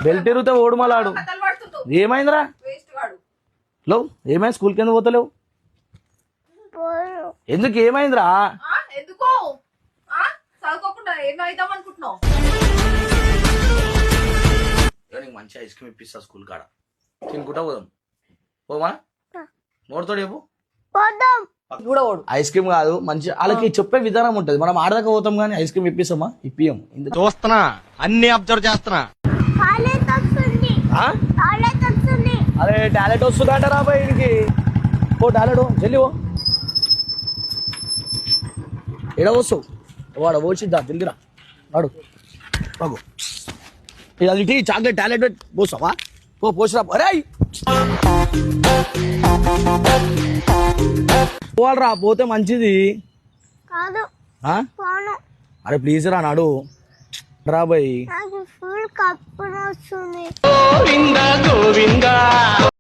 Belt ఎరిగితే ఓడు మలాడు. ఏమైందిరా లో? ఏమైంది? స్కూల్కి ఎందుకు పోతలేవు? ఎందుకు? ఏమైందిరా? నీకు మంచి ఐస్ క్రీమ్ ఇప్పిస్తా స్కూల్ కాడ తినుకుంటా పోదాం. పోమా? నోడుతోడు చెప్పు. ఐస్ క్రీమ్ కాదు, మంచి వాళ్ళకి చెప్పే విధానం ఉంటది. మనం ఆడదాకా పోతాం కానీ ఐస్ క్రీమ్ ఇప్పిస్తామా? ఇప్పియం. చూస్తున్నా, అన్ని అబ్జర్వ్ చేస్తున్నా. అరే టాలెంట్ వస్తుందంట రా బయటికి. ఓ టాలెంట్ చెల్లి ఓ ఎడ వస్తావు? వాడు వచ్చిద్దా తెలియరా వాడు బాగు ఇది చాక్లెట్ టాలెంట్ పోస్తావా? పోసిరా. అరే పోవాలరా, పోతే మంచిది. అరే ప్లీజ్ రా నాడు రా బాయ్.